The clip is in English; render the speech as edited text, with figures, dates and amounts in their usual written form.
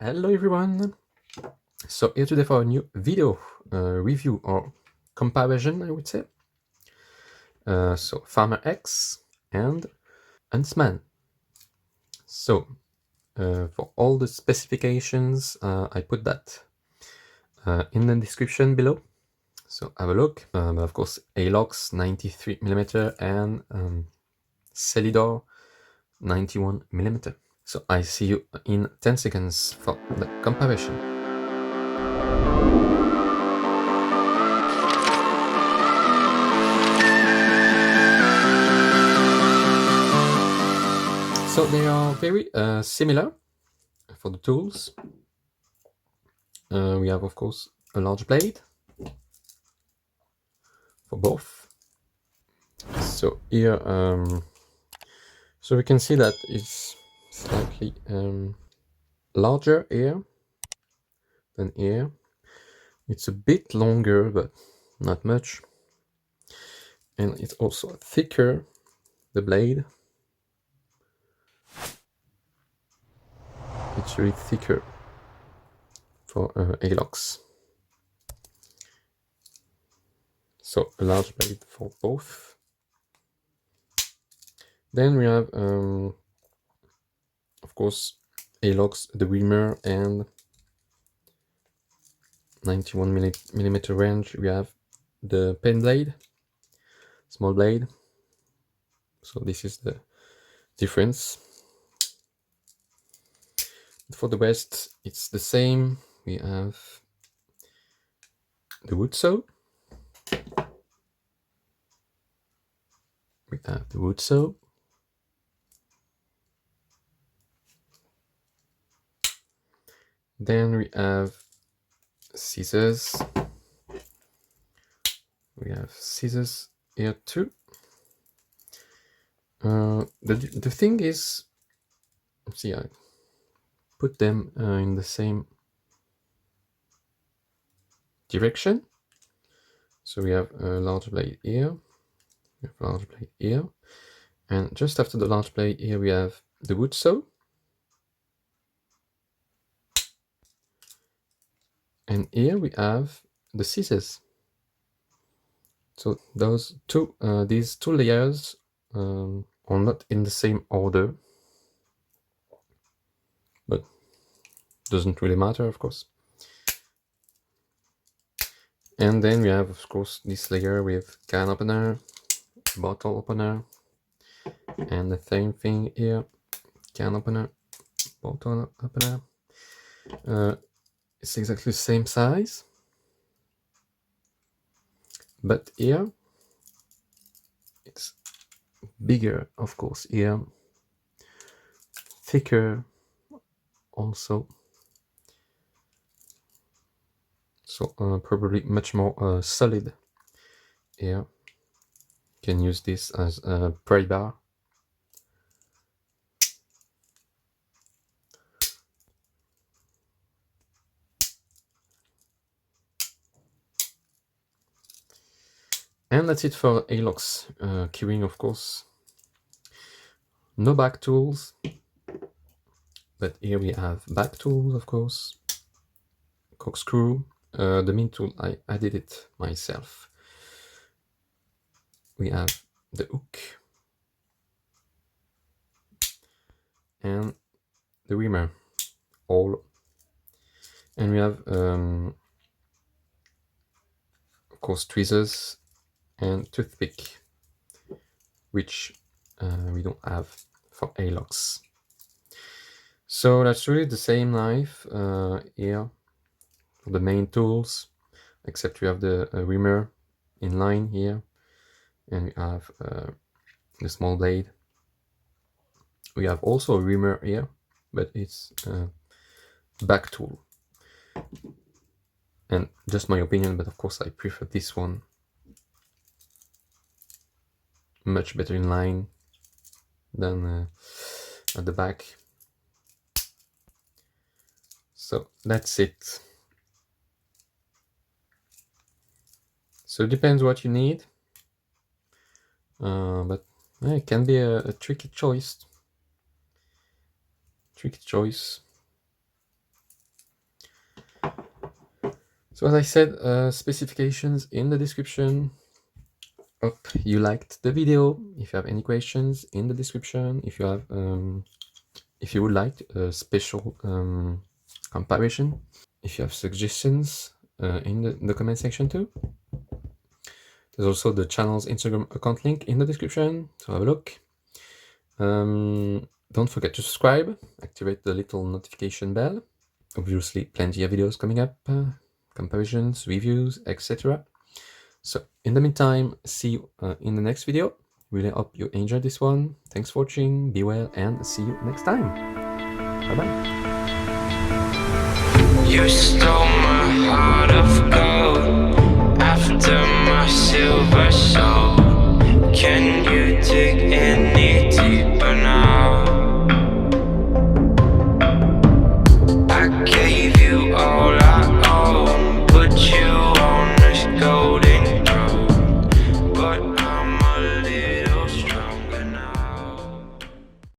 Hello everyone! So here today for a new video review or comparison, I would say. So Farmer X and Huntsman. So for all the specifications, I put that in the description below. So have a look. But of course, ALOX 93mm and Celidor 91mm. So I see you in 10 seconds for the comparison. So they are very similar for the tools. We have, of course, a large blade for both. So here, so we can see that it's slightly larger here than here. It's a bit longer, but not much. And it's also thicker, the blade. It's really thicker for ALOX. So a large blade for both. Then we have, of course, ALOX, the reamer, and 91mm range. We have the pen blade, small blade. So this is the difference. For the rest, it's the same. We have the wood saw. We have the wood saw. Then we have scissors. We have scissors here too. The thing is, see, I put them in the same direction. So we have a large blade here, we have a large blade here, and just after the large blade here we have the wood saw. And here we have the scissors. So those two, these two layers are not in the same order, but doesn't really matter, of course. And then we have, of course, this layer with can opener, bottle opener, and the same thing here, can opener, bottle opener. It's exactly the same size, but here it's bigger, of course, here, thicker also. So probably much more solid here. Can use this as a pry bar. And that's it for ALOX keyring, of course. No back tools, but here we have back tools, of course. Corkscrew. The min tool, I added it myself. We have the hook and the reamer, all. And we have, of course, tweezers and toothpick, which we don't have for ALOX. So that's really the same knife here for the main tools, except we have the reamer in line here, and we have the small blade. We have also a reamer here, but it's back tool. And just my opinion, but of course I prefer this one. Much better in line than at the back. So that's it. So it depends what you need, but it can be a tricky choice. So as I said, specifications in the description. Hope you liked the video. If you have any questions, in the description. If you have, if you would like a special comparison, if you have suggestions, in the comment section too. There's also the channel's Instagram account link in the description, so have a look. Don't forget to subscribe, activate the little notification bell. Obviously, plenty of videos coming up, comparisons, reviews, etc. So in the meantime, see you in the next video. Really hope you enjoyed this one. Thanks for watching, be well, and see you next time. Bye bye. You stole my heart of gold.